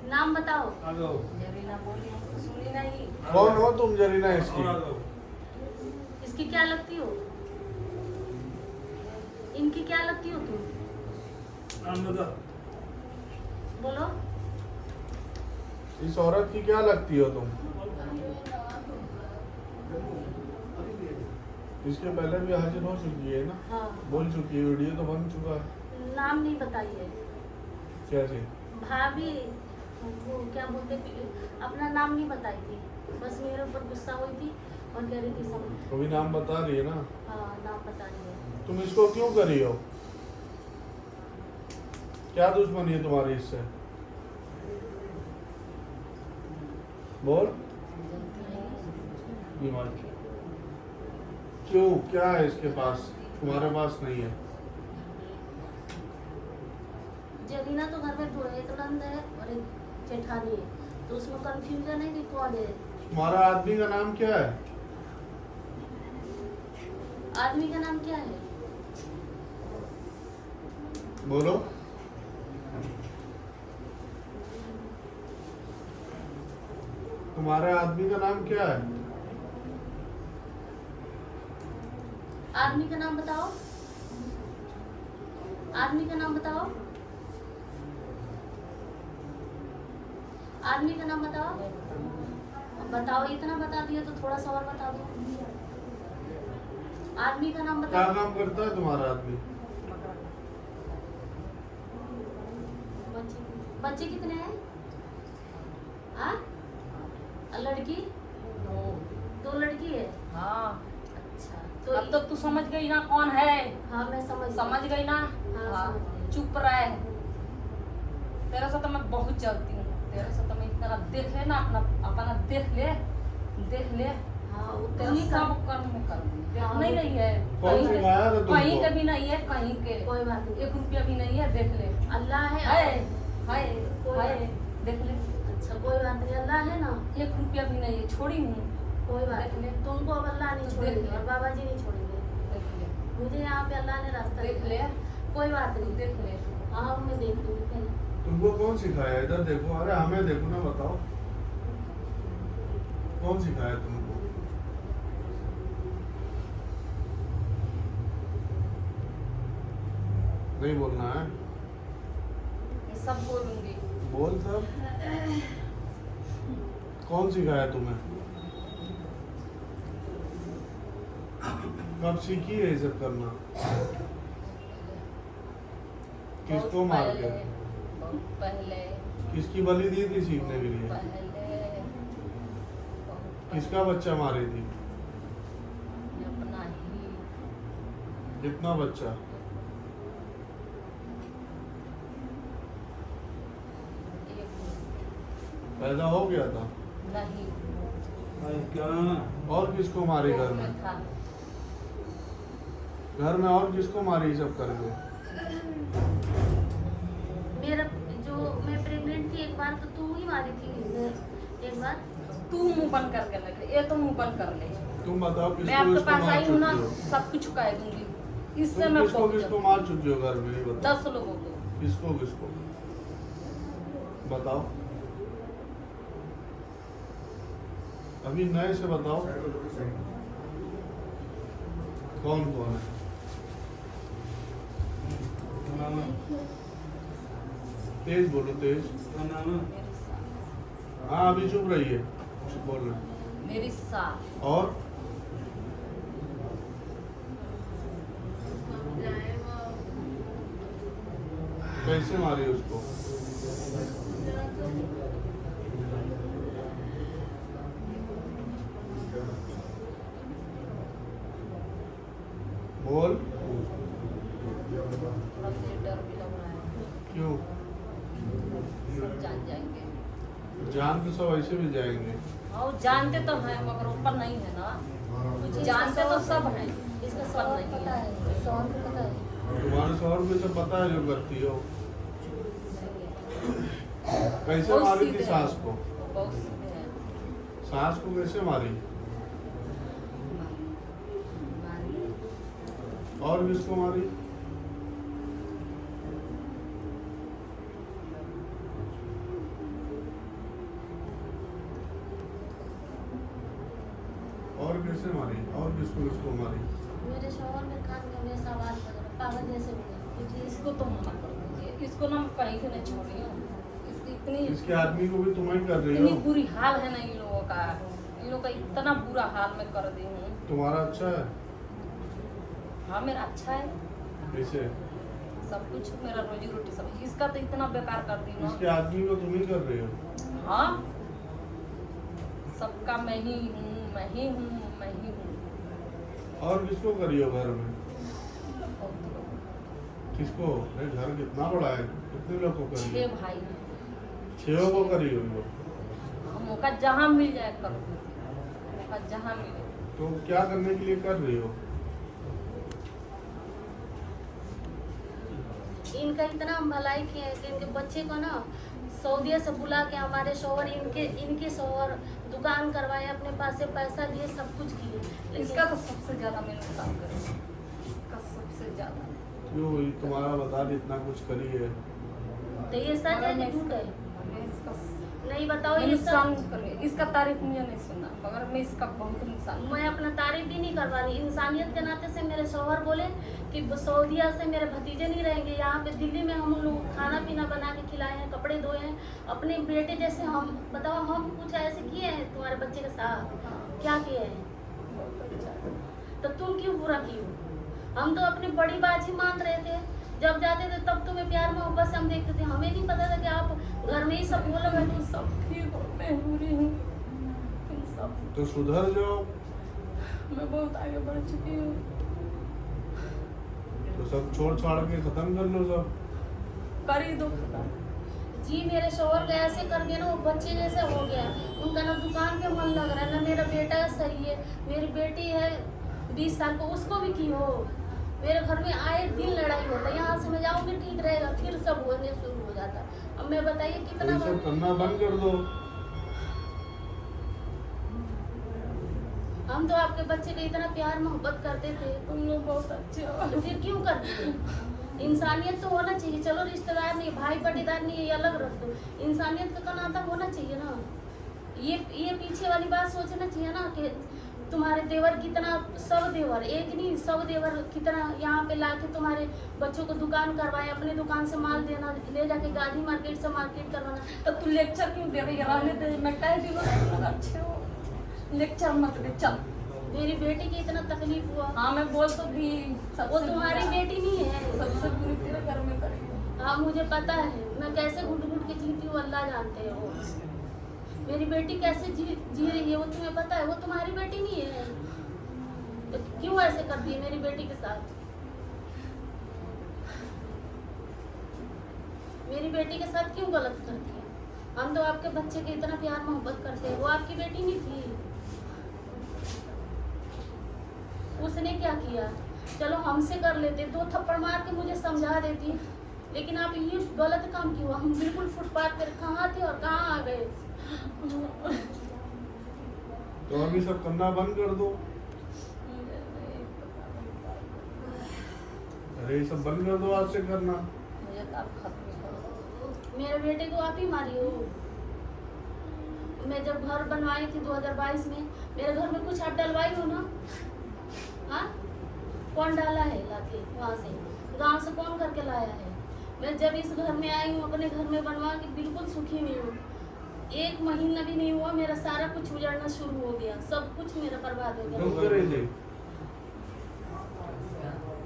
नाम बताओ। जरीना बोली हमको सुनी नहीं। कौन हो तुम जरीना इसकी? इसकी क्या लगती हो? इनकी क्या लगती हो तुम? बोलो। इस औरत की क्या लगती हो तुम? इसके पहले भी हाजिर हो चुकी है ना? हाँ। बोल चुकी है, वीडियो तो बन चुका है। नाम नहीं बताइए। कैसे? भाभी वो क्या बोलते, अपना नाम नहीं बताई थी, बस मेरे ऊपर गुस्सा हुई थी और कह रही थी सब। तो भी नाम बता रही है ना? हाँ, नाम बता रही है। तुम इसको क्यों करी हो? क्या दुश्मनी है तुम्हारी इससे? बोल। क्यों, क्या है इसके पास तुम्हारे पास नहीं है? जरीना तो घर में एक नंद है और एक जेठानी है, तो उसमें कंफ्यूजन है कि कौन है। तुम्हारा आदमी का नाम क्या है? आदमी का नाम क्या है? बोलो। तुम्हारे आदमी का नाम क्या है? आदमी का नाम बताओ। आदमी का नाम बताओ। आदमी का नाम बताओ। बताओ, इतना बता दिया तो थोड़ा सा और बता दो। आदमी का नाम क्या बताओ। काम करता है तुम्हारा आदमी? बच्चे कितने हैं? हाँ? लड़की? दो लड़की है। हाँ। अच्छा, तो अब तो तू समझ गई ना कौन है? हाँ, मैं समझ गई ना? हाँ, हाँ। समझ गई। चुप रहे। तेरे से तो मैं बहुत जलती हूँ। तेरे से तो मैं इतना देख ले ना, अपना देख ले। हाँ, वो तेरा तुम ही सब कर। कर्म कर। हाँ, नहीं नहीं है। कौन सिखाया था तुमको? कहीं के भी नहीं है, कहीं के। कोई बात नहीं। 1 रुपया भी नहीं है, देख ले। अल्लाह है। हाय कोई हाय, बात- देख ले। अच्छा, कोई बात नहीं, अल्लाह है ना। 1 रुपया भी नहीं है, छोड़ी हूँ। कोई बात देख ले। नहीं, तुमको अब अल्लाह नहीं देख छोड़ेंगे ले। और बाबा जी नहीं छोड़ेंगे। देख ले, मुझे यहाँ पे अल्लाह ने रास्ता देख ले। दिखाया। कोई बात नहीं। देख ले। हाँ, मैं देख लूंगी पहले। तुमको कौन सिखाया? इधर देखो। अरे हमें देखो ना, बताओ कौन सिखाया तुमको? नहीं बोलना है? मैं सब बोलूंगी। बोल सब। कौन सिखाया तुम्हें? कब सीखी है ये सब करना? किसको बहुत मार के? बहुत पहले। किसकी बलि दी थी सीखने के लिए? पहले किसका बच्चा मारी थी? अपना ही। कितना बच्चा? एक पैदा हो गया था? नहीं, और किसको मारी घर में? था। घर में और किसको मारी सब करके? मेरा जो मैं प्रेग्नेंट थी एक बार, तो तू ही मारी थी एक बार। तू मुंह बंद करके रख ले। ये तो मुंह बंद कर ले। तुम बताओ मैं किसको आपके किसको पास मार आई हूँ ना, चुकी हो? सब कुछ कह दूंगी। इससे तुम मैं किसको बहुत किसको मार चुकी हो घर में? ये बताओ। 10 लोगों को। किसको किसको बताओ? अभी नए से बताओ। कौन कौन है? तेज बोलो, तेज। मेरी सास। हाँ, अभी चुप रहिए, बोल रहे। मेरी सास। और कैसे मारी उसको? बोल। थोड़ा मुझे डर भी लग रहा है। क्यों? सब जान जाएंगे। जान तो सब ऐसे भी जाएंगे। और जानते तो हैं, मगर ऊपर नहीं है ना। जानते तो सब हैं। इसका पर सवाल नहीं पता है। है, सवाल को पता है। तुम्हारे शौहर को सब पता है जो करती हो। कैसे बहुत मारी थी सीधे सास हैं। को? बहुत सीधे हैं। सास को कैसे मारी? और किसको मारी? और कैसे मारी? और किसको मारी? मेरे शोहर में कान में हमेशा आवाज वगैरह पागल जैसे मिले। जी, इसको तो मना कर दीजिए, इसको ना कहीं से नहीं छोड़िए। इसकी इतनी इसके आदमी को भी तुम ही कर रही इतनी हो। बुरी हाल है ना इन लोगों का, इन लोगों का इतना बुरा हाल मैं कर दी हूँ। तुम्हारा अच्छा है? हाँ मेरा अच्छा है, कैसे? सब कुछ मेरा रोजी रोटी सब। इसका तो इतना बेकार कर दी ना। इसके आदमी को तुम ही कर रही हो। हाँ सबका मैं ही हूँ, मैं ही हूँ, मैं ही हूँ। और किसको करी हो घर में? बहुत लोग। किसको? अरे घर कितना बड़ा है, कितने लोग को करी 6 हो? भाई हैं। 6 को करी हो वो। हाँ, मौका जहाँ मिल जाए करो, मौका जहाँ मिले। तो क्या करने के लिए कर रही हो? इनका इतना हम भलाई किए हैं कि इनके बच्चे को ना सऊदीया से बुला के हमारे शोहर इनके शोहर दुकान करवाए, अपने पास से पैसा दिए, सब कुछ किए। लेकिन इसका तो सबसे ज्यादा मैं नुकसान करूँ, इसका सबसे ज्यादा। क्यों ये तुम्हारा बता दी इतना कुछ करी है? तो ये सच है कि झूठ है? मैं इसका नहीं बताओ मैं ये नुकसान सब। करूँ, इसका तारीफ मुझे नहीं सुनना, मगर मैं इसका बहुत नुकसान। मैं अपना तारीफ भी नहीं करवा रही, इंसानियत के नाते से मेरे शौहर बोले कि सऊदीया से मेरे भतीजे नहीं रहेंगे, यहाँ पे दिल्ली में हम लोग खाना पीना बना के खिलाए हैं, कपड़े धोए हैं, अपने बेटे जैसे हम। बताओ हम कुछ ऐसे किए हैं तुम्हारे बच्चे के साथ? क्या किए हैं? बहुत अच्छा है। तो तुम क्यों बुरा की हो? हम तो अपनी बड़ी बाजी मान रहे थे, जब जाते थे तब तुम्हें प्यार मोहब्बत से हम देखते थे, हमें नहीं पता था कि आप घर में ही सब बोलोगे। मैं तो सब ठीक हूँ, मैं बुरी हूँ, तुम सब। तो सुधर जाओ। मैं बहुत आगे बढ़ चुकी हूँ। तो सब छोड़ छाड़ के खत्म कर लो सब। कर ही दो खत्म। जी मेरे शोहर का ऐसे कर दिया ना, वो बच्चे जैसे हो गया। उनका ना दुकान पे मन लग रहा है, ना मेरा बेटा सही है। मेरी बेटी है 20 साल को, उसको भी की हो। मेरे घर में आए दिन लड़ाई होता है, यहाँ से मैं जाऊँगी ठीक रहेगा, फिर सब होने शुरू हो जाता है। अब मैं बताइए तो कितना ये सब करना बंद कर दो। हम तो आपके बच्चे को इतना प्यार मोहब्बत करते थे, तुम लोग बहुत अच्छे हो। तो फिर क्यों करते थे? इंसानियत तो होना चाहिए। चलो रिश्तेदार नहीं, भाई पटीदार नहीं, ये अलग रख दो, इंसानियत का तो नाता होना चाहिए ना। ये पीछे वाली बात सोचना चाहिए ना कि तुम्हारे देवर कितना, सब देवर एक नहीं, सब देवर कितना यहाँ पे लाके तुम्हारे बच्चों को दुकान करवाए, अपने दुकान से माल देना, ले जाके गांधी मार्केट से मार्केट करवाना। तो तू लेक्चर क्यों दे रही है? रहने दे, मैं कह दी तुम लोग अच्छे हो, लेक्चर मत दे। चल मेरी बेटी की इतना तकलीफ हुआ। हाँ मैं बोल तो दी, वो तुम्हारी बेटी नहीं है, सबसे बुरी तेरे घर में करी। हाँ मुझे पता है, मैं कैसे घुट घुट के जीती हूँ, अल्लाह जानते हो। मेरी बेटी कैसे जी रही है वो तुम्हें पता है, वो तुम्हारी बेटी नहीं है। तो क्यों ऐसे करती है मेरी बेटी के साथ? मेरी बेटी के साथ क्यों गलत करती है? हम तो आपके बच्चे के इतना प्यार मोहब्बत करते हैं, वो आपकी बेटी नहीं थी। उसने क्या किया? चलो हमसे कर लेते, 2 थप्पड़ मार के मुझे समझा देती, लेकिन आप ये गलत काम क्यों? हम बिल्कुल फुटपाथ पर कहाँ थे और कहाँ आ गए? तो अभी सब करना बंद कर दो। अरे ये सब बंद कर दो, आज से करना। मुझे तो आप खत्म करो। मेरे बेटे को आप ही मारी हो। मैं जब घर बनवाई थी 2022 में, मेरे घर में कुछ आप डलवाई हो ना? हाँ कौन डाला है लाके वहाँ से? गांव से कौन करके लाया है? मैं जब इस घर में आई हूँ, अपने घर में बनवा के बिल्कुल सुखी नहीं हूँ। 1 महीना भी नहीं हुआ, मेरा सारा कुछ उजड़ना शुरू हो गया, सब कुछ मेरा बर्बाद हो क्यों गया। कर रही थी?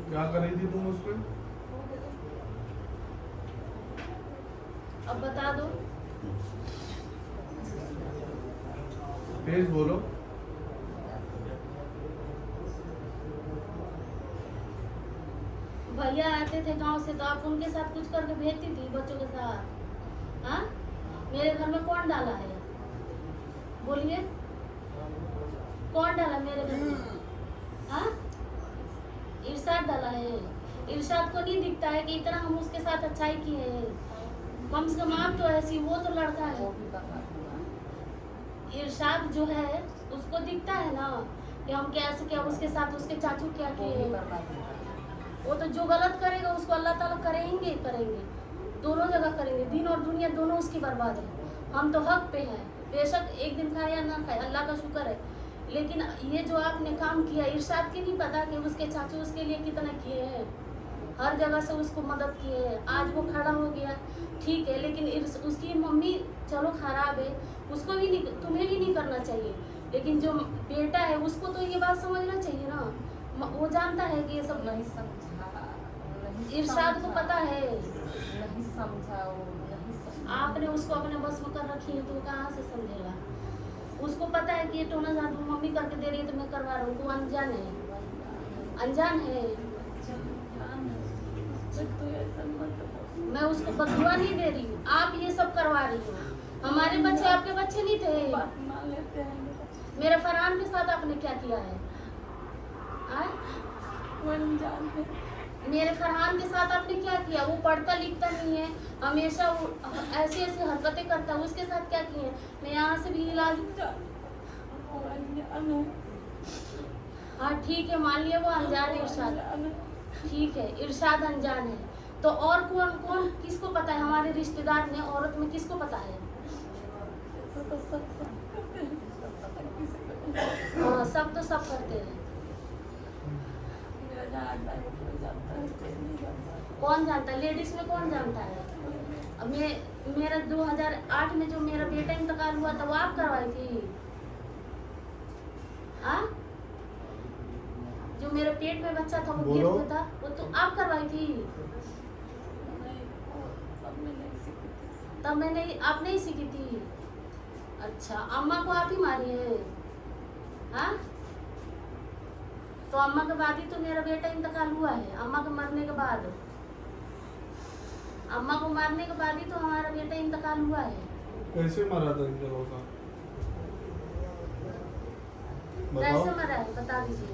क्या कर रही थी तुम उसमें? अब बता दो। तेज बोलो। भैया आते थे गांव से तो आप उनके साथ कुछ करके भेजती थी बच्चों के साथ? हाँ मेरे घर में कौन डाला है? बोलिए कौन डाला मेरे घर में? हाँ इरशाद डाला है। इरशाद को नहीं दिखता है कि इतना हम उसके साथ अच्छाई किए हैं। कम से कम आप तो ऐसी, वो तो लड़का है। वो भी बर्बाद हुआ। इरशाद जो है उसको दिखता है ना कि हम कैसे क्या उसके साथ, उसके चाचू क्या वो किए। भी बर्बाद हुआ। वो तो जो गलत करेगा उसको अल्लाह ताला करेंगे, दोनों जगह करेंगे, दिन और दुनिया दोनों उसकी बर्बाद है। हम तो हक पे हैं, बेशक एक दिन खाए या ना खाए, अल्लाह का शुक्र है लेकिन ये जो आपने काम किया, इरशाद की नहीं पता कि उसके चाचू उसके लिए कितना किए हैं, हर जगह से उसको मदद किए हैं। आज वो खड़ा हो गया ठीक है, लेकिन उसकी मम्मी चलो खराब है, उसको भी नहीं, तुम्हें भी नहीं करना चाहिए, लेकिन जो बेटा है उसको तो ये बात समझना चाहिए ना। वो जानता है कि ये सब नहीं समझा, नहीं इरशाद को समझा, पता है। नहीं समझा वो, नहीं समझा। आपने उसको अपने बस में कर रखी है तो वो कहाँ से समझेगा। उसको पता है कि ये टोना जादू मम्मी करके दे रही है तो मैं करवा रहा हूँ, वो अनजान है, अनजान है। तो ऐसा मत बोलो। मैं उसको बदुआ नहीं दे रही हूँ, आप ये सब करवा रही हो। हमारे बच्चे आपके बच्चे नहीं थे। बात मान लेते हैं मेरे फरहान के साथ आपने क्या किया है? वो अनजान है। मेरे फरहान के साथ आपने क्या किया? वो पढ़ता लिखता नहीं है, हमेशा वो ऐसी ऐसी हरकतें करता है, उसके साथ क्या किए? मैं यहाँ से भी इलाज। वो अनजान है। हाँ ठीक है, मान लिया वो अनजान है इरशाद, ठीक है इरशाद अनजान है, तो और कौन कौन किसको पता है? हमारे रिश्तेदार में औरत में किसको पता है? हाँ सब तो सब करते हैं। कौन जानता है? लेडीज में कौन जानता है? अब मेरा 2008 में जो मेरा बेटा इंतकाल हुआ था वो आप करवाई थी? हाँ, जो मेरे पेट में बच्चा था वो गिर हुआ था, वो तो आप करवाई थी। तब मैं नहीं, आप नहीं सीखी थी। अच्छा, अम्मा को आप ही मारी है? हाँ, तो अम्मा के बाद ही तो मेरा बेटा इंतकाल हुआ है। अम्मा के मरने के बाद, अम्मा को मारने के बाद ही तो हमारा बेटा इंतकाल हुआ है। कैसे मरा था इनके लोगों का? कैसे मरा है बता दीजिए।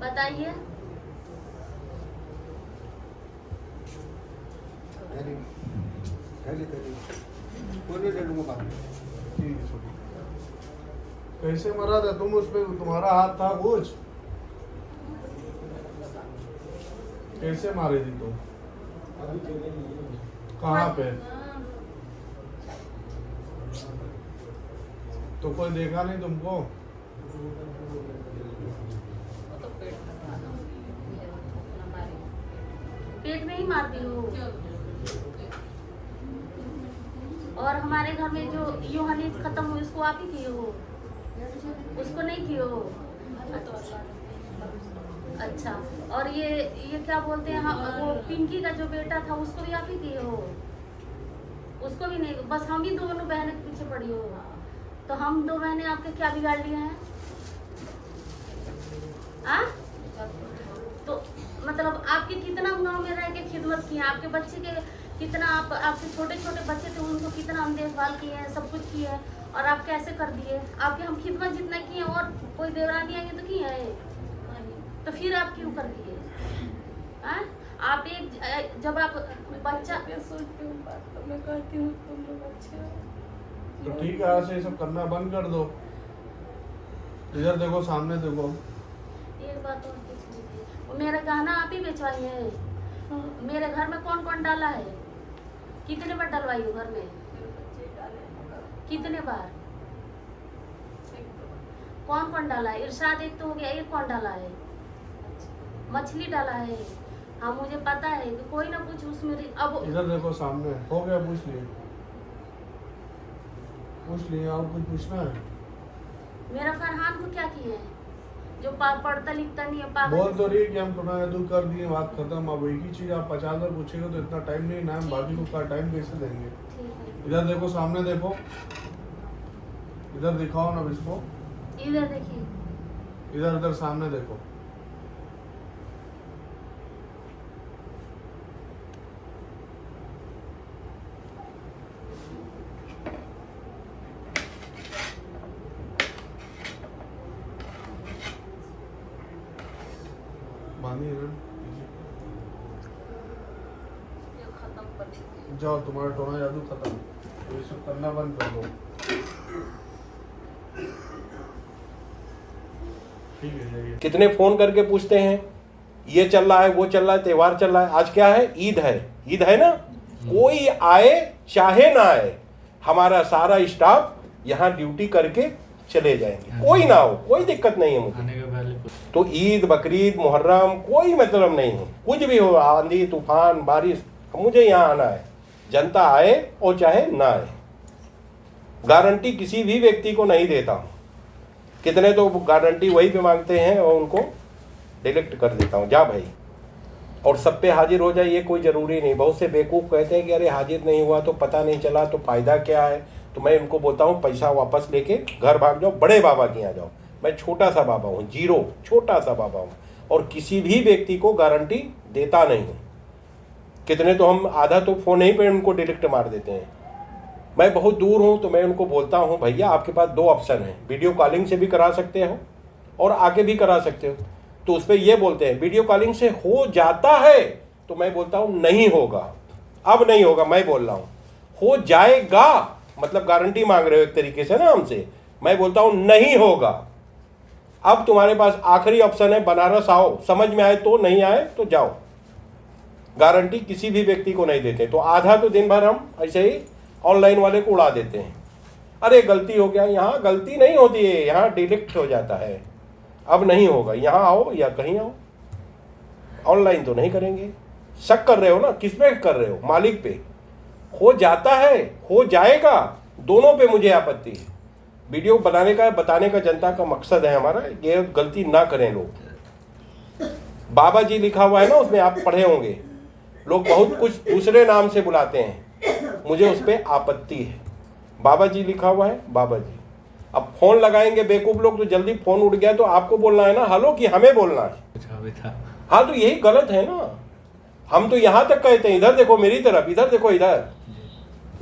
बताइए। कैसे मरा था? तुम उसपे, तुम्हारा हाथ था कुछ? कैसे मारी थी तुम? कहाँ पे? तो कोई देखा नहीं तुमको? पेट में ही मारती हो। और हमारे घर में जो यूहानी खत्म हुई उसको आप ही किए हो, उसको नहीं किए हो। अच्छा, और ये क्या बोलते हैं, वो पिंकी का जो बेटा था उसको भी आप ही किए हो? उसको भी नहीं, बस हम ही दोनों बहनें के पीछे पड़ी हो। तो हम दो बहनें आपके क्या बिगाड़ लिए हैं? हाँ, तो मतलब आपके कितना गाँव में रह के खिदमत की है, आपके बच्चे के कितना, आपके छोटे छोटे बच्चे थे उनको कितना हम देखभाल किए हैं, सब कुछ किए हैं, और आप कैसे कर दिए? आपके हम खिदमत जितना किए और कोई देवरानी आएंगे तो किए है, तो फिर आप क्यों कर दिए? हाँ, आप एक जब आप बच्चा सोचती हूँ बात तो मैं कहती हूँ तुम लोग अच्छे हो। तो ठीक है, आज से ये सब करना बंद कर दो। इधर देखो, सामने देखो। एक बात और पूछ लीजिए, मेरा गहना आप ही बेचवाई है? मेरे घर में कौन कौन डाला है? कितने बार डलवाई हो घर में? कितने बार? कौन कौन डाला है? इरशाद एक तो हो गया, एक कौन डाला है? मछली डाला है। हाँ मुझे पता है कि कोई ना कुछ उसमें। अब इधर देखो, सामने हो गया, पूछ लिए और कुछ पूछना है? मेरा फरहान को क्या किए हैं जो पढ़ता लिखता नहीं है? पागल बोल तो रही कि हम टोना जादू कर दिए, बात खत्म। अब एक ही चीज आप 50 बार पूछेंगे तो इतना टाइम नहीं ना, हम बाकी को का टाइम कैसे देंगे? इधर देखो, सामने देखो, इधर दिखाओ ना इसको। इधर देखिए, इधर इधर सामने देखो। बांधिए ना, खत्म कर दीजिए। जाओ, तुम्हारा टोना जादू खत्म। तो ये सब करना बंद कर दो। ठीक है, जाइए। कितने फोन करके पूछते हैं ये चल रहा है, वो चल रहा है, त्योहार चल रहा है। आज क्या है? ईद है, ईद है ना? कोई आए चाहे ना आए, हमारा सारा स्टाफ यहाँ ड्यूटी करके चले जाएंगे, कोई ना हो, कोई दिक्कत नहीं है मुझे। तो ईद, बकरीद, मुहर्रम कोई मतलब नहीं है, कुछ भी हो, आंधी तूफान बारिश, मुझे यहाँ आना है। जनता आए और चाहे ना आए, गारंटी किसी भी व्यक्ति को नहीं देता हूँ। कितने तो गारंटी वही पे मांगते हैं और उनको डिलीट कर देता हूँ, जा भाई, और सब पे हाजिर हो जाए ये कोई ज़रूरी नहीं। बहुत से बेवकूफ़ कहते हैं कि अरे हाजिर नहीं हुआ तो पता नहीं चला तो फ़ायदा क्या है। तो मैं उनको बोलता हूँ पैसा वापस लेके घर भाग जाओ, बड़े बाबा के यहाँ जाओ। मैं छोटा सा बाबा हूँ, जीरो, छोटा सा बाबा हूँ, और किसी भी व्यक्ति को गारंटी देता नहीं हूँ। कितने तो हम आधा तो फ़ोन ही पे उनको डिलीट मार देते हैं। मैं बहुत दूर हूँ तो मैं उनको बोलता हूँ भैया आपके पास 2 ऑप्शन हैं, वीडियो कॉलिंग से भी करा सकते हो और आके भी करा सकते हो। तो उस पर ये बोलते हैं वीडियो कॉलिंग से हो जाता है, तो मैं बोलता हूँ नहीं होगा, अब नहीं होगा। मैं बोल रहा हूँ हो जाएगा, मतलब गारंटी मांग रहे हो एक तरीके से ना हमसे। मैं बोलता हूँ नहीं होगा। अब तुम्हारे पास आखिरी ऑप्शन है, बनारस आओ, समझ में आए तो, नहीं आए तो जाओ। गारंटी किसी भी व्यक्ति को नहीं देते। तो आधा तो दिन भर हम ऐसे ही ऑनलाइन वाले को उड़ा देते हैं, अरे गलती हो गया। यहाँ गलती नहीं होती है, यहाँ डिलीट हो जाता है। अब नहीं होगा, यहाँ आओ या कहीं आओ, ऑनलाइन तो नहीं करेंगे। शक कर रहे हो ना, किस पे कर रहे हो? मालिक पे। हो जाता है, हो जाएगा, दोनों पे मुझे आपत्ति है। वीडियो बनाने का, बताने का जनता का मकसद है हमारा, ये गलती ना करें लोग। बाबा जी लिखा हुआ है ना, उसमें आप पढ़े होंगे, लोग बहुत कुछ दूसरे नाम से बुलाते हैं, मुझे उस पर आपत्ति है। बाबा जी लिखा हुआ है, बाबा जी। अब फोन लगाएंगे बेवकूफ लोग तो जल्दी फोन उठ गया तो आपको बोलना है ना हेलो, कि हमें बोलना है? हाँ, तो यही गलत है ना। हम तो यहाँ तक कहते हैं, इधर देखो मेरी तरफ, इधर देखो, इधर।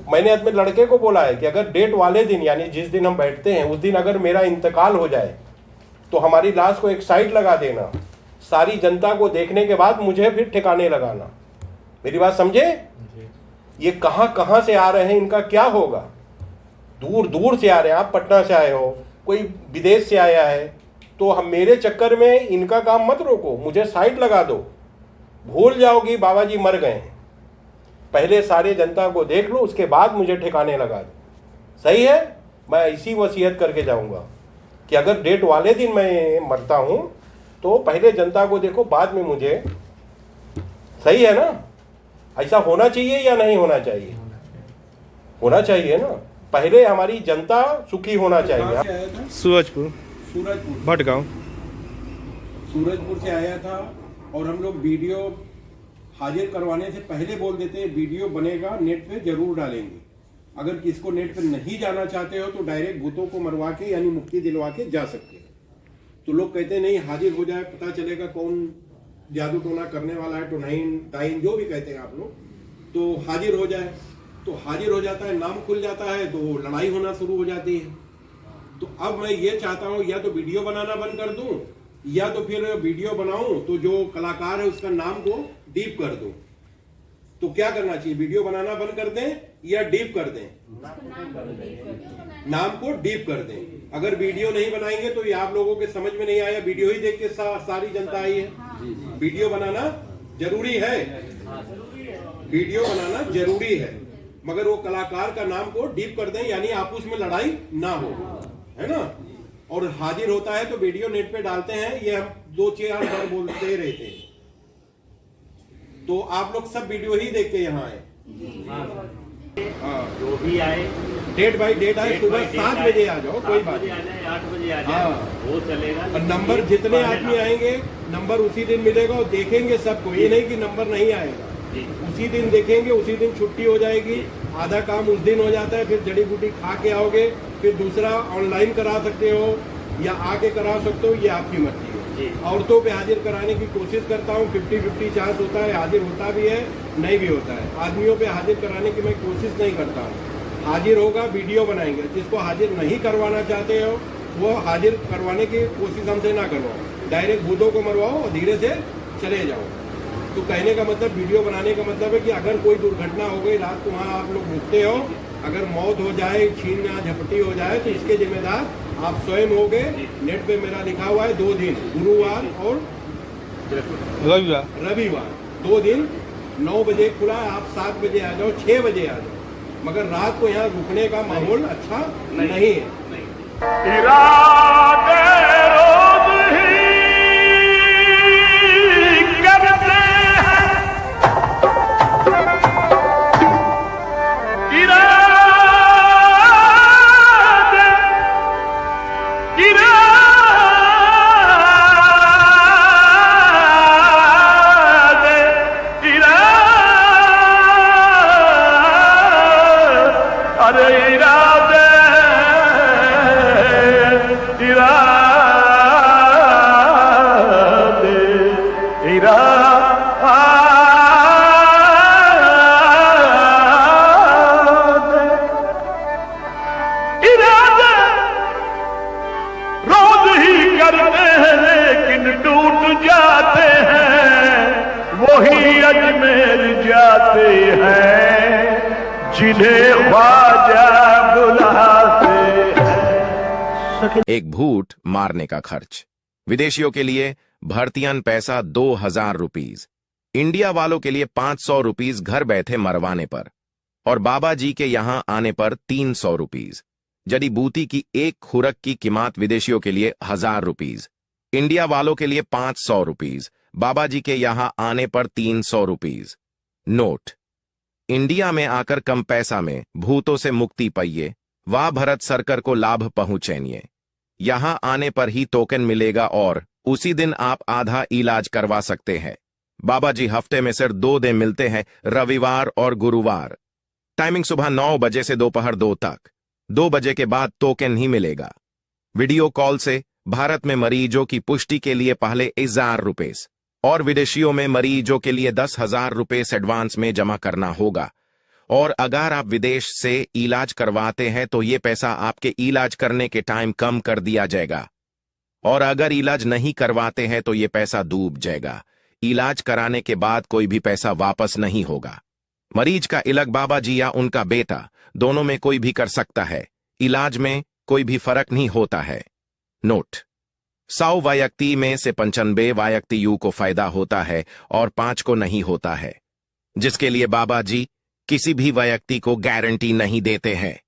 मैंने अपने लड़के को बोला है कि अगर डेट वाले दिन, यानी जिस दिन हम बैठते हैं उस दिन अगर मेरा इंतकाल हो जाए तो हमारी लाश को एक साइड लगा देना, सारी जनता को देखने के बाद मुझे फिर ठिकाने लगाना। मेरी बात समझे? ये कहाँ कहाँ से आ रहे हैं, इनका क्या होगा? दूर दूर से आ रहे हैं। आप पटना से आए हो, कोई विदेश से आया है, तो हम मेरे चक्कर में इनका काम मत रोको, मुझे साइड लगा दो। भूल जाओगी बाबा जी मर गए हैं, पहले सारे जनता को देख लो, उसके बाद मुझे ठिकाने लगा दो। सही है? मैं ऐसी वसीयत करके जाऊंगा कि अगर डेट वाले दिन मैं मरता हूं तो पहले जनता को देखो, बाद में मुझे। सही है ना? ऐसा होना चाहिए या नहीं होना चाहिए? होना चाहिए ना। पहले हमारी जनता सुखी होना चाहिए। सूरजपुर भटगांव सूरजपुर से आया था, और हम लोग वीडियो हाजिर करवाने से पहले बोल देते हैं वीडियो बनेगा, नेट पे जरूर डालेंगे। अगर किसको नेट पे नहीं जाना चाहते हो तो डायरेक्ट भूतों को मरवा के यानी मुक्ति दिलवा के जा सकते हो। तो लोग कहते हैं नहीं हाजिर हो जाए, पता चलेगा कौन जादू टोना करने वाला है, टाइन जो भी कहते हैं आप लोग, तो हाजिर हो जाए। तो हाजिर हो जाता है, नाम खुल जाता है, तो लड़ाई होना शुरू हो जाती है। तो अब मैं ये चाहता हूँ या तो वीडियो बनाना बंद कर दूं, या तो फिर वीडियो बनाऊं तो जो कलाकार है उसका नाम को डीप कर दूं। तो क्या करना चाहिए? वीडियो बनाना बंद कर दें या डीप कर दें? नाम को डीप कर दें। अगर वीडियो नहीं बनाएंगे तो ये आप लोगों के समझ में नहीं आया, वीडियो ही देख के सारी जनता आई है। वीडियो बनाना जरूरी है, वीडियो बनाना जरूरी है, मगर वो कलाकार का नाम को डीप कर दें, यानी आपस में लड़ाई ना हो, है ना। और हाजिर होता है तो वीडियो नेट पे डालते हैं, ये हम 2-4 बार बोलते रहते हैं। तो आप लोग सब वीडियो ही देख के यहाँ आए। जो भी आए, डेट बाय डेट आए, सुबह 7 बजे आ जाओ, कोई बात नहीं, 8 बजे आ जाए, वो चलेगा। और नंबर जितने आदमी आएंगे नंबर उसी दिन मिलेगा, और देखेंगे सबको, ये नहीं कि नंबर नहीं आएगा, उसी दिन देखेंगे, उसी दिन छुट्टी हो जाएगी। आधा काम उस दिन हो जाता है, फिर जड़ी बूटी खा के आओगे, फिर दूसरा ऑनलाइन करा सकते हो या आके करा सकते हो, ये आपकी मर्जी है। औरतों पे हाजिर कराने की कोशिश करता हूँ, 50-50 चांस होता है, हाजिर होता भी है, नहीं भी होता है। आदमियों पे हाजिर कराने की मैं कोशिश नहीं करता हूँ। हाजिर होगा, वीडियो बनाएंगे। जिसको हाजिर नहीं करवाना चाहते हो वो हाजिर करवाने की कोशिश हमसे ना करवाओ, डायरेक्ट भूतों को मरवाओ और धीरे से चले जाओ। तो कहने का मतलब, वीडियो बनाने का मतलब है कि अगर कोई दुर्घटना हो गई, रात को वहाँ आप लोग रुकते हो, अगर मौत हो जाए, छीन या झपटी हो जाए, तो इसके जिम्मेदार आप स्वयं होगे। नेट पे मेरा लिखा हुआ है 2 दिन, गुरुवार और रविवार, 2 दिन 9 बजे खुला है, आप 7 बजे आ जाओ, 6 बजे आ जाओ, मगर रात को यहाँ रुकने का माहौल अच्छा नहीं है। इरादे रोज ही करते हैं, अरे इरादे रोज ही करते हैं, लेकिन टूट जाते हैं, वही अजमेर जाते हैं जिन्हें ख्वाजा बुलाते हैं। एक भूत मारने का खर्च। विदेशियों के लिए भर्तियान पैसा 2000 रुपीज, इंडिया वालों के लिए 500 रुपीज घर बैठे मरवाने पर, और बाबा जी के यहां आने पर 300 रुपीज। जड़ी बूटी की एक खुरक की कीमत विदेशियों के लिए 1000 रुपीज, इंडिया वालों के लिए 500 रुपीज, बाबा जी के यहां आने पर 300 रुपीज। नोट: इंडिया में आकर कम पैसा में भूतों से मुक्ति पाइए, वाह भारत सरकार को लाभ पहुंचाइए। यहां आने पर ही टोकन मिलेगा और उसी दिन आप आधा इलाज करवा सकते हैं। बाबा जी हफ्ते में सिर्फ 2 दिन मिलते हैं, रविवार और गुरुवार। टाइमिंग सुबह 9 बजे से दोपहर 2 तक। 2 बजे के बाद टोकन ही मिलेगा। वीडियो कॉल से भारत में मरीजों की पुष्टि के लिए पहले 1000 रुपए और विदेशियों में मरीजों के लिए 10,000 रुपए एडवांस में जमा करना होगा। और अगर आप विदेश से इलाज करवाते हैं तो ये पैसा आपके इलाज करने के टाइम कम कर दिया जाएगा, और अगर इलाज नहीं करवाते हैं तो ये पैसा डूब जाएगा। इलाज कराने के बाद कोई भी पैसा वापस नहीं होगा। मरीज का इलाज बाबा जी या उनका बेटा दोनों में कोई भी कर सकता है। इलाज में कोई भी फर्क नहीं होता है। नोट: 100 व्यक्ति में से 95 व्यक्ति यू को फायदा होता है और 5 को नहीं होता है, जिसके लिए बाबा जी किसी भी व्यक्ति को गारंटी नहीं देते हैं।